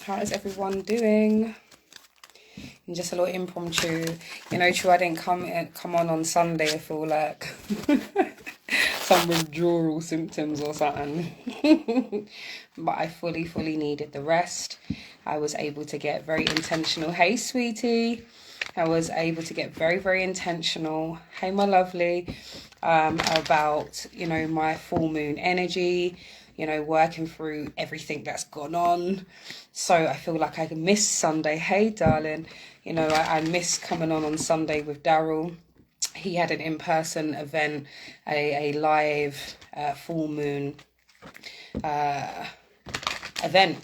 How is everyone doing? And just a little impromptu. You know, true, I didn't come on Sunday. I feel like some withdrawal symptoms or something. But I fully needed the rest. I was able to get very intentional. Hey, sweetie. I was able to get very intentional. Hey, my lovely. About, you know, my full moon energy, you know, working through everything that's gone on. So I feel like I missed Sunday. Hey, darling. You know, I missed coming on Sunday with Daryl. He had an in-person event, a live full moon event.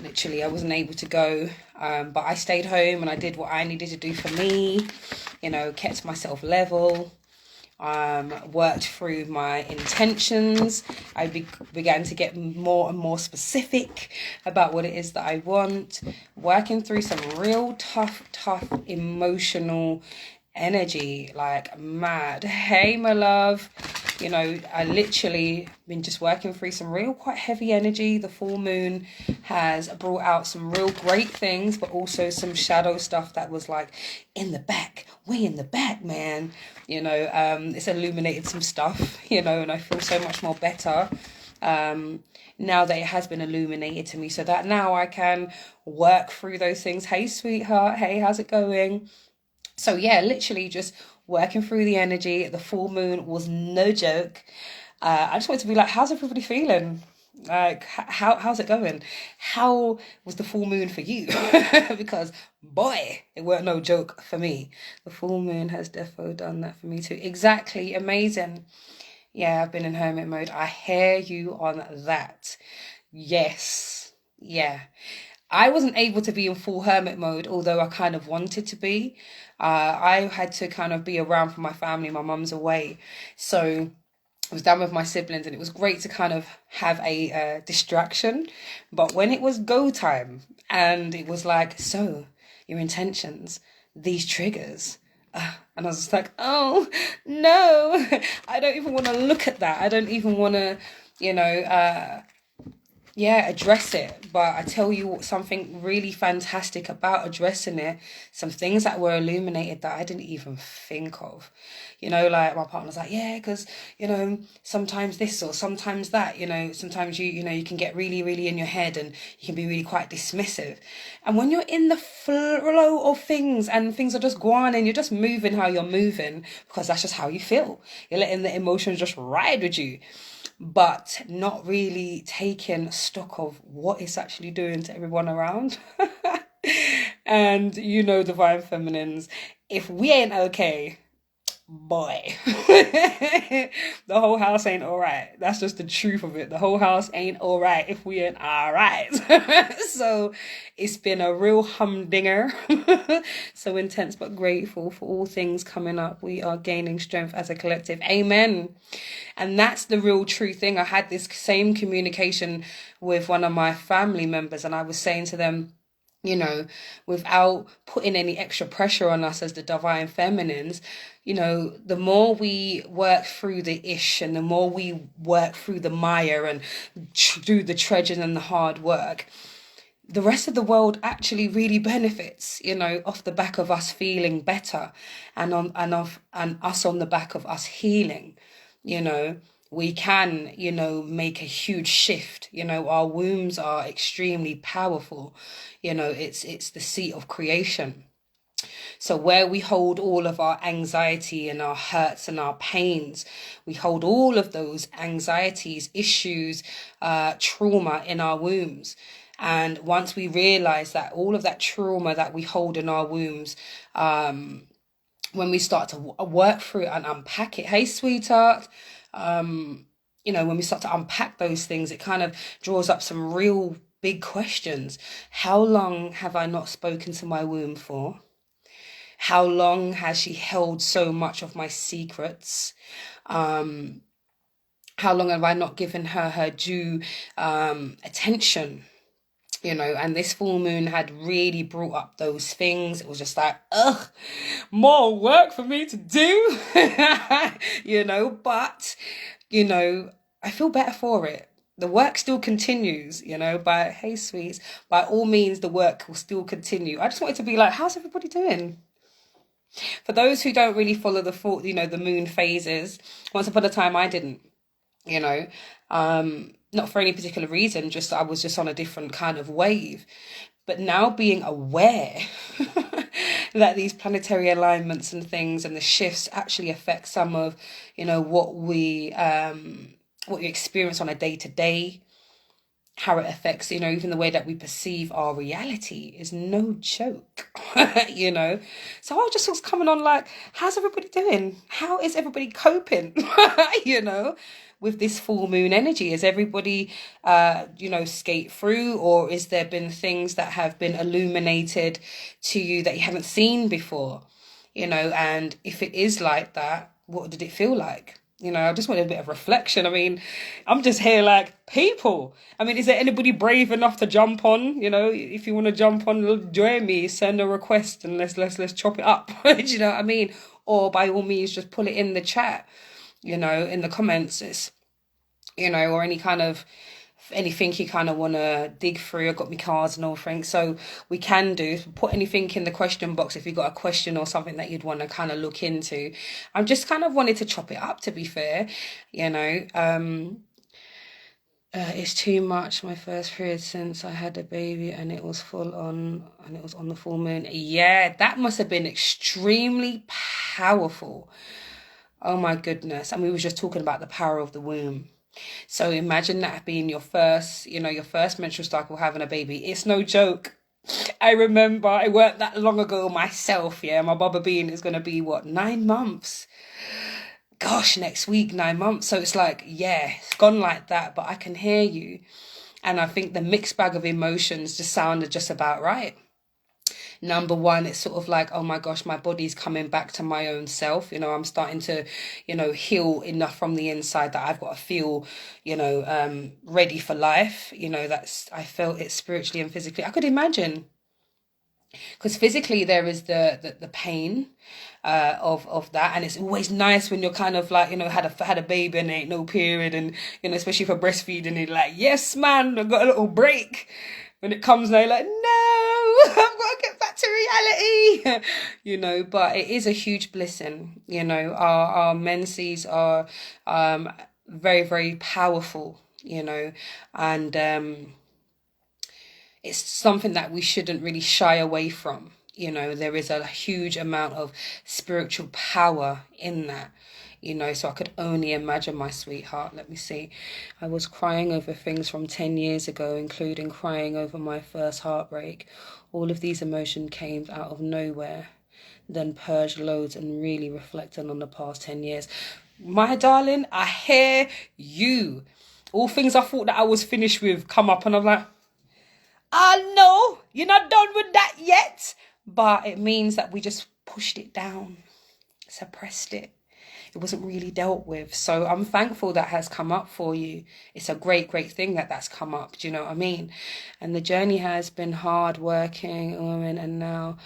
Literally, I wasn't able to go, but I stayed home and I did what I needed to do for me. You know, kept myself level. Worked through my intentions. I began to get more and more specific about what it is that I want. Working through some real tough emotional energy, like mad. Hey, my love. You know, I literally been just working through some real quite heavy energy. The full moon has brought out some real great things, but also some shadow stuff that was like in the back, way in the back, man. You know, it's illuminated some stuff, you know, and I feel so much more better now that it has been illuminated to me, so that now I can work through those things. Hey, sweetheart. Hey, how's it going? So yeah, literally just working through the energy. The full moon was no joke. I just wanted to be like, how's everybody feeling? Like, how's it going? How was the full moon for you? Because boy, it weren't no joke for me. The full moon has defo done that for me too. Exactly, amazing. Yeah, I've been in hermit mode. I hear you on that. Yes, yeah. I wasn't able to be in full hermit mode, although I kind of wanted to be. I had to kind of be around for my family. My mum's away. So I was down with my siblings and it was great to kind of have a distraction. But when it was go time and it was like, so your intentions, these triggers. And I was just like, oh, no, I don't even want to look at that. I don't even want to, you know, address it. But I tell you something really fantastic about addressing it. Some things that were illuminated that I didn't even think of. You know, like my partner's like, yeah, because, you know, sometimes this or sometimes that, you know, sometimes you know, you can get really in your head and you can be really quite dismissive. And when you're in the flow of things and things are just going and you're just moving how you're moving, because that's just how you feel. You're letting the emotions just ride with you, but not really taking stock of what it's actually doing to everyone around. And you know, divine feminines, if we ain't okay, boy, the whole house ain't all right. That's just the truth of it. The whole house ain't all right if we ain't all right. So it's been a real humdinger. So intense but grateful for all things coming up. We are gaining strength as a collective. Amen. And that's the real true thing. I had this same communication with one of my family members and I was saying to them, you know, without putting any extra pressure on us as the divine feminines, you know, the more we work through the ish and the more we work through the mire and do the trudging and the hard work, the rest of the world actually really benefits, you know, off the back of us feeling better and us on the back of us healing. You know, we can, you know, make a huge shift. You know, our wombs are extremely powerful. You know, it's the seat of creation. So where we hold all of our anxiety and our hurts and our pains, we hold all of those anxieties, issues, trauma in our wombs. And once we realize that all of that trauma that we hold in our wombs, when we start to work through it and unpack it, hey, sweetheart, you know, when we start to unpack those things, it kind of draws up some real big questions. How long have I not spoken to my womb for? How long has she held so much of my secrets? How long have I not given her due attention? You know, and this full moon had really brought up those things. It was just like, ugh, more work for me to do, you know, but, you know, I feel better for it. the work still continues, by, hey, sweets, by all means, the work will still continue. I just wanted to be like, how's everybody doing? For those who don't really follow the moon phases, once upon a time, I didn't, not for any particular reason, just I was just on a different kind of wave. But now being aware that these planetary alignments and things and the shifts actually affect some of, what you experience on a day-to-day, how it affects, even the way that we perceive our reality is no joke, So I just was coming on like, how's everybody doing? How is everybody coping, with this full moon energy? Is everybody, skate through, or is there been things that have been illuminated to you that you haven't seen before, and if it is like that, what did it feel like? I just wanted a bit of reflection. I mean, I'm just here like, people. I mean, is there anybody brave enough to jump on? If you want to jump on, join me, send a request and let's chop it up. Do you know what I mean? Or by all means, just put it in the chat, in the comments. It's, or any kind of anything you kind of want to dig through. I've got my cards and all things, so we can put anything in the question box if you've got a question or something that you'd want to kind of look into. I'm just kind of wanted to chop it up, to be fair. It's too much. My first period since I had a baby, and it was full on, and it was on the full moon. Yeah, that must have been extremely powerful. Oh my goodness. And we were just talking about the power of the womb. So imagine that being your first menstrual cycle, having a baby. It's no joke. I remember it weren't that long ago myself. Yeah, my Baba Bean is going to be 9 months. Gosh, next week, 9 months. So it's like, yeah, it's gone like that, but I can hear you. And I think the mixed bag of emotions just sounded just about right. Number one, it's sort of like, oh my gosh, my body's coming back to my own self. I'm starting to, heal enough from the inside that I've got to feel, ready for life. I felt it spiritually and physically. I could imagine. Because physically there is the pain of that, and it's always nice when you're kind of like, had a baby and ain't no period, and especially for breastfeeding, you're like, yes man, I got a little break. When it comes now, you're like, no, I've got to get back to reality. But it is a huge blessing. Our menses are very, very powerful, and it's something that we shouldn't really shy away from. There is a huge amount of spiritual power in that. So I could only imagine, my sweetheart. Let me see. I was crying over things from 10 years ago, including crying over my first heartbreak. All of these emotions came out of nowhere, then purged loads and really reflecting on the past 10 years. My darling, I hear you. All things I thought that I was finished with come up, and I'm like, no, you're not done with that yet. But it means that we just pushed it down, suppressed it. It wasn't really dealt with. So I'm thankful that has come up for you. It's a great, great thing that's come up. Do you know what I mean? And the journey has been hard working, women, and now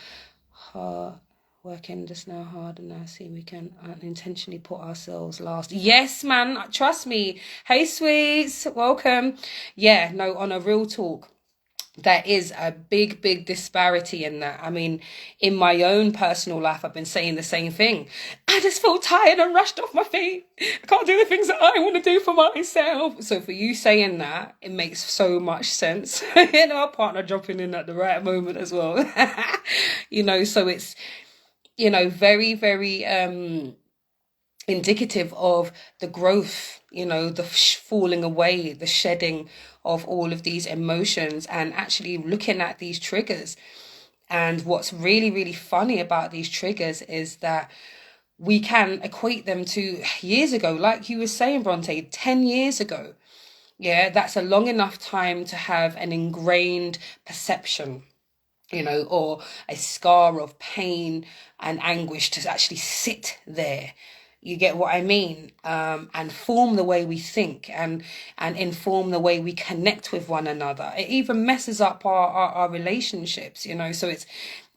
hard working, just now hard. And now see, we can unintentionally put ourselves last. Yes, man. Trust me. Hey, sweets. Welcome. Yeah, no, on a real talk. There is a big, big disparity in that. I mean, in my own personal life, I've been saying the same thing. I just feel tired and rushed off my feet. I can't do the things that I want to do for myself. So for you saying that, it makes so much sense. Our partner dropping in at the right moment as well. So it's, very, very indicative of the growth, the falling away, the shedding of all of these emotions, and actually looking at these triggers. And what's really, really funny about these triggers is that we can equate them to years ago, like you were saying, Bronte, 10 years ago. Yeah, that's a long enough time to have an ingrained perception, or a scar of pain and anguish to actually sit there. You get what I mean? And form the way we think and inform the way we connect with one another. It even messes up our relationships, So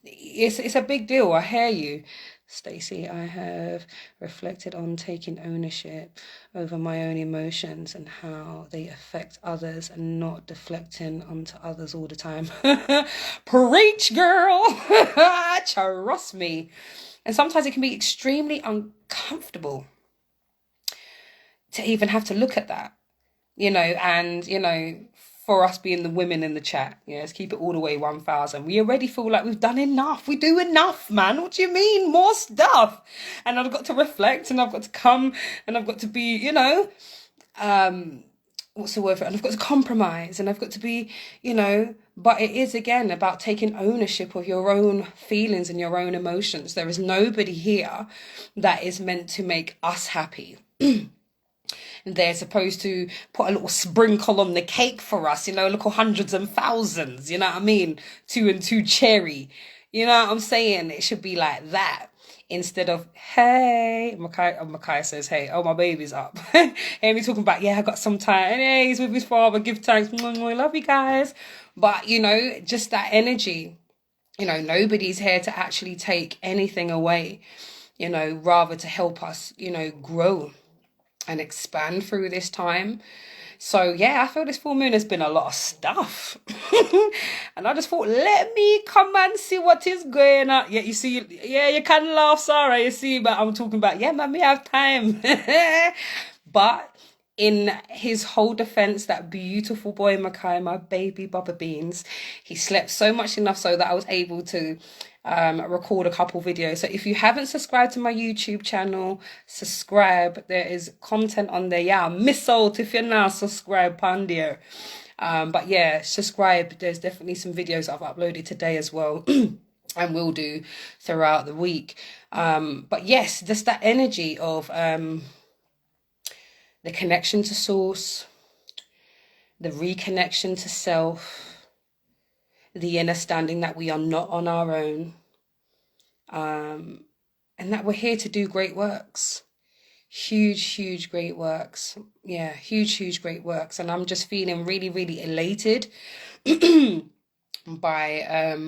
it's a big deal. I hear you. Stacey, I have reflected on taking ownership over my own emotions and how they affect others and not deflecting onto others all the time. Preach, girl. Trust me. And sometimes it can be extremely uncomfortable to even have to look at that, and, for us being the women in the chat, let's keep it all the way 1,000. We already feel like we've done enough. We do enough, man. What do you mean? More stuff. And I've got to reflect, and I've got to come, and I've got to be, what's the word for it? And I've got to compromise, and I've got to be, but it is, again, about taking ownership of your own feelings and your own emotions. There is nobody here that is meant to make us happy. They're supposed to put a little sprinkle on the cake for us, little hundreds and thousands, you know what I mean? 2 and 2 cherry. You know what I'm saying? It should be like that. Instead of, hey, Micaiah says, hey, oh, my baby's up. And we're talking about, I got some time. Hey, he's with his father, give thanks. I love you guys. But, just that energy, nobody's here to actually take anything away, rather to help us, grow and expand through this time. So I feel this full moon has been a lot of stuff. And I just thought, let me come and see what is going on. You see, you can laugh, Sarah, you see, but I'm talking about, man, we have time. But in his whole defense, that beautiful boy, Makai, my baby Bubba Beans, he slept so much enough so that I was able to record a couple videos. So if you haven't subscribed to my YouTube channel, subscribe. There is content on there. Miss out if you're not subscribed, Pandio. But subscribe. There's definitely some videos I've uploaded today as well. And will do throughout the week. But yes, just that energy of the connection to source, the reconnection to self, the understanding that we are not on our own, and that we're here to do great works. Huge, great works. Huge, great works. And I'm just feeling really, really elated by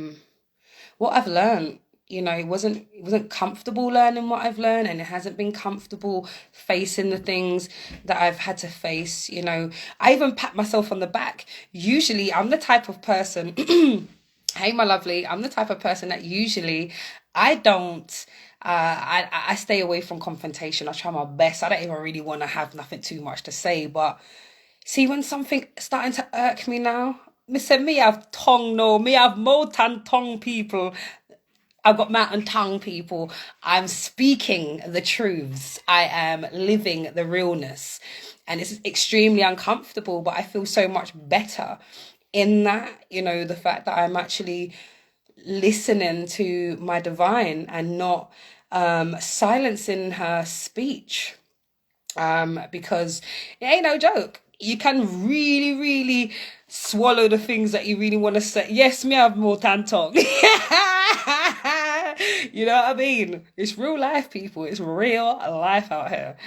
what I've learned. It wasn't comfortable learning what I've learned, and it hasn't been comfortable facing the things that I've had to face. I even pat myself on the back. Usually I'm the type of person, hey, my lovely, I'm the type of person that usually I don't, I stay away from confrontation. I try my best. I don't even really want to have nothing too much to say, but see, when something starting to irk me now, me have tongue, no, me have mouth and tongue, people. I've got mouth and tongue, people. I'm speaking the truths. I am living the realness. And it's extremely uncomfortable, but I feel so much better in that, the fact that I'm actually listening to my divine and not silencing her speech. Because it ain't no joke. You can really, really swallow the things that you really want to say. Yes, me have more than tongue. You know what I mean? It's real life, people. It's real life out here.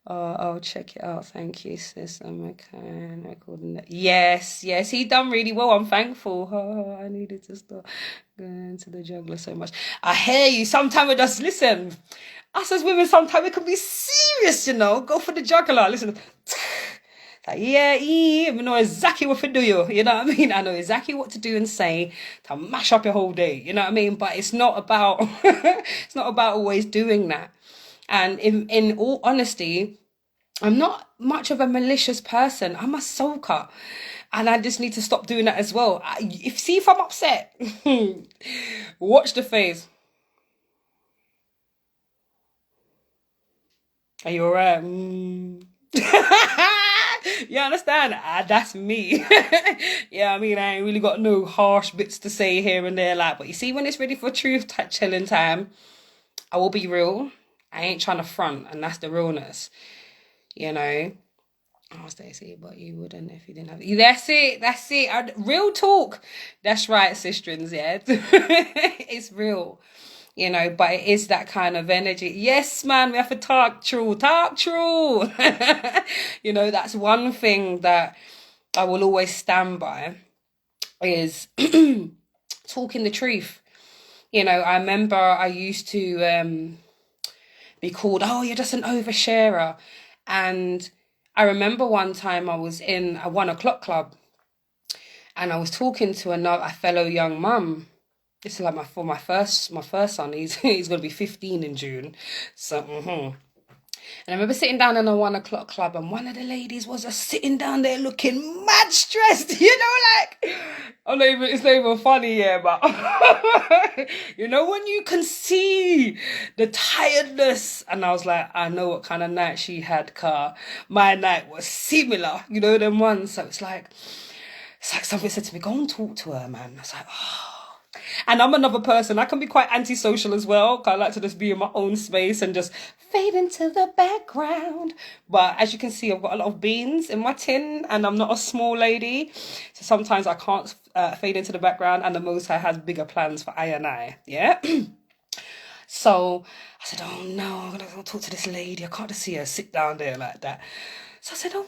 I'll check it out. Thank you, sis. Yes, he done really well. I'm thankful. I needed to stop going to the juggler so much. I hear you. Sometimes we just listen. Us as women, sometimes we can be serious, Go for the juggler. Listen. Like, I know exactly what to do, you know what I mean? I know exactly what to do and say to mash up your whole day, you know what I mean? But it's not about, it's not about always doing that. And in all honesty, I'm not much of a malicious person. I'm a soaker. And I just need to stop doing that as well. If I'm upset, watch the face. Are you alright? You understand? That's me. I mean, I ain't really got no harsh bits to say here and there, but you see, when it's ready for truth telling time, I will be real. I ain't trying to front, and that's the realness, Oh, Stacey, but you wouldn't if you didn't have it. That's it. Real talk. That's right, sistrins, It's real. But it is that kind of energy. Yes, man, we have to talk true. That's one thing that I will always stand by is talking the truth. You know, I remember I used to be called, oh, you're just an oversharer. And I remember one time I was in a 1 o'clock club and I was talking to a fellow young mum. This is like my first son. He's gonna be 15 in June. So And I remember sitting down in a 1 o'clock club, and one of the ladies was just sitting down there looking mad stressed, you know, like, it's not even funny, yeah, but, you know, when you can see the tiredness, and I was like, I know what kind of night she had, car. My night was similar, you know, them ones. So it's like something said to me, go and talk to her, man. I was like, oh. And I'm another person. I can be quite antisocial as well. I like to just be in my own space and just fade into the background. But as you can see, I've got a lot of beans in my tin and I'm not a small lady. So sometimes I can't fade into the background, and the Most High has bigger plans for I and I. Yeah. So I said, oh no, I'm going to go talk to this lady. I can't just see her sit down there like that. So I said, oh,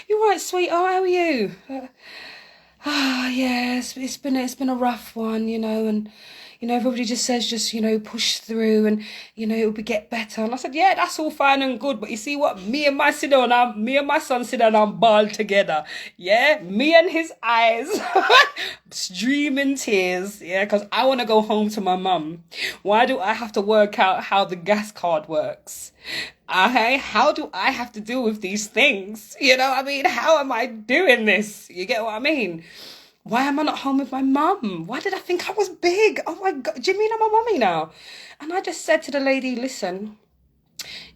you're right, sweetheart. How are you? Yes, it's been a rough one, you know, and you know, everybody just says, just, you know, push through and, you know, it'll get better. And I said, yeah, that's all fine and good. But you see what? Me and my son sit down and bawl together. Yeah, me and his eyes streaming tears. Yeah, because I want to go home to my mum. Why do I have to work out how the gas card works? Okay, how do I have to deal with these things? You know what I mean? How am I doing this? You get what I mean? Why am I not home with my mum? Why did I think I was big? Oh my God, do you mean I'm a mummy now? And I just said to the lady, listen,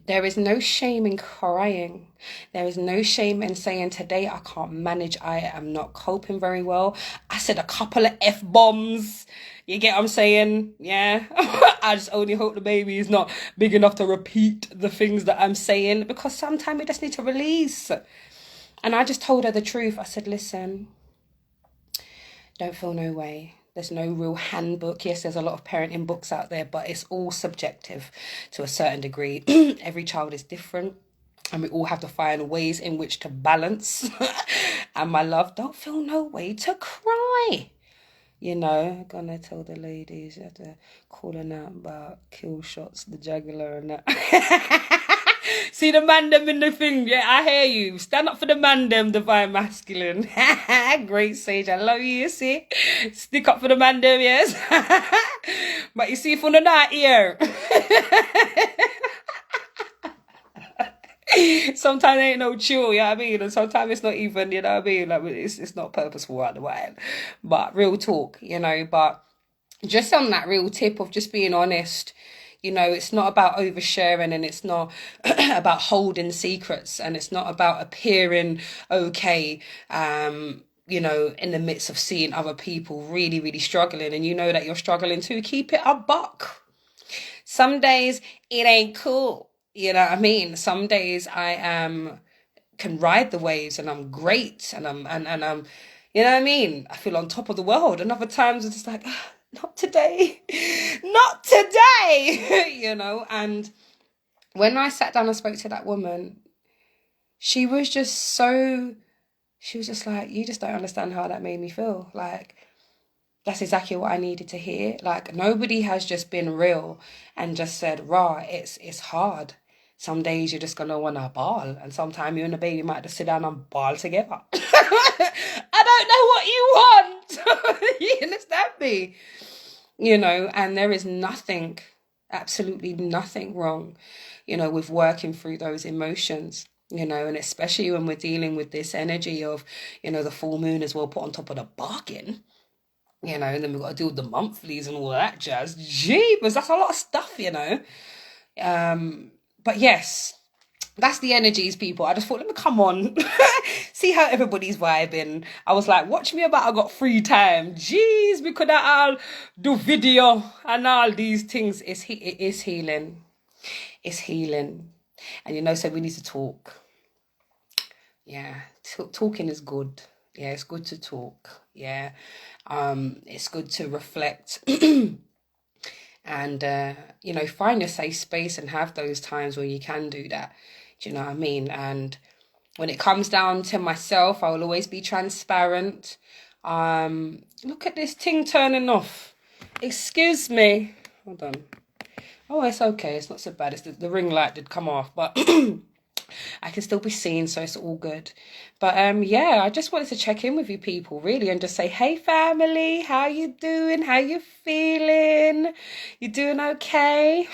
there is no shame in crying. There is no shame in saying today I can't manage. I am not coping very well. I said a couple of F-bombs. You get what I'm saying? Yeah. I just only hope the baby is not big enough to repeat the things that I'm saying, because sometimes we just need to release. And I just told her the truth. I said, listen, don't feel no way. There's no real handbook. Yes, there's a lot of parenting books out there, but it's all subjective to a certain degree. Every child is different, and we all have to find ways in which to balance. And my love, don't feel no way to cry. You know, I'm gonna tell the ladies, you have to call her out about kill shots, the jugular and that. See the man them in the thing, yeah, I hear you. Stand up for the man them, divine masculine. Great Sage, I love you, see? Stick up for the man them, yes? But you see, if you're not here, sometimes it ain't no chill, you know what I mean? And sometimes it's not even, you know what I mean? Like, it's not purposeful at the while. But real talk, you know, but just on that real tip of just being honest, you know, it's not about oversharing, and it's not about holding secrets, and it's not about appearing okay, you know, in the midst of seeing other people really, really struggling, and you know that you're struggling too. Keep it a buck. Some days it ain't cool. You know what I mean? Some days I can ride the waves and I'm great and I'm you know what I mean? I feel on top of the world. And other times it's just like, not today. Not today. You know, and when I sat down and spoke to that woman, she was just like, you just don't understand how that made me feel. Like, that's exactly what I needed to hear. Like, nobody has just been real and just said, rah, it's hard. Some days you're just going to want to bawl. And sometimes you and the baby might just sit down and bawl together. I don't know what you want. You understand me? You know, and there is nothing, absolutely nothing wrong, you know, with working through those emotions. You know, and especially when we're dealing with this energy of, you know, the full moon as well put on top of the bargain. You know, and then we've got to deal with the monthlies and all that jazz. Jeepers, that's a lot of stuff, you know. But yes, that's the energies, people. I just thought, let me come on, see how everybody's vibing. I was like, watch me about I got free time. Jeez, we could all do video and all these things. It is healing. It's healing. And you know, so we need to talk. Yeah, talking is good. Yeah, it's good to talk. Yeah, it's good to reflect and, you know, find your safe space and have those times where you can do that. Do you know what I mean? And when it comes down to myself, I will always be transparent. Look at this thing turning off. Excuse me. Hold on. Oh, it's okay. It's not so bad. It's the ring light did come off, but I can still be seen, so it's all good. But yeah, I just wanted to check in with you people, really, and just say, hey, family, how you doing? How you feeling? You doing okay?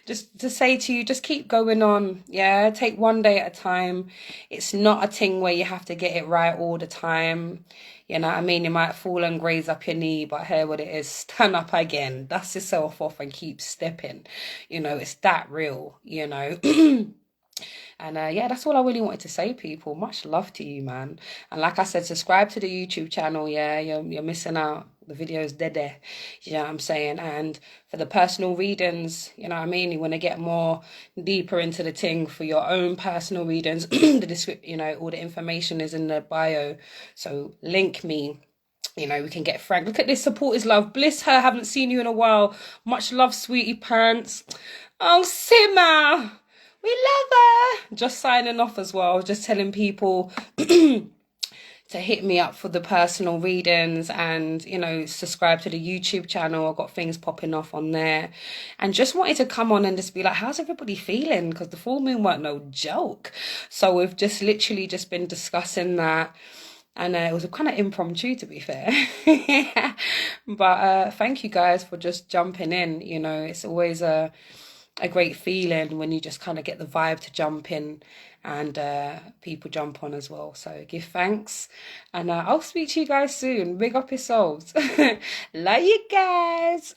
Just to say to you, just keep going on. Yeah, take one day at a time. It's not a thing where you have to get it right all the time. You know what I mean? You might fall and graze up your knee, but here what it is, stand up again, dust yourself off and keep stepping. You know, it's that real, you know. And yeah, that's all I really wanted to say, people. Much love to you, man. And like I said, subscribe to the YouTube channel. Yeah, you're missing out. The video's dead there. You know what I'm saying? And for the personal readings, you know what I mean? You want to get more deeper into the thing for your own personal readings. The description, you know, all the information is in the bio. So link me. You know, we can get frank. Look at this, support is love. Bliss her, haven't seen you in a while. Much love, sweetie pants. Oh, Simmer. We love her. Just signing off as well. Just telling people to hit me up for the personal readings and, you know, subscribe to the YouTube channel. I've got things popping off on there. And just wanted to come on and just be like, how's everybody feeling? Because the full moon weren't no joke. So we've just literally just been discussing that. And it was a kind of impromptu, to be fair. But thank you guys for just jumping in. You know, it's always a great feeling when you just kind of get the vibe to jump in and people jump on as well. So give thanks. And I'll speak to you guys soon. Big up yourselves. Love you guys.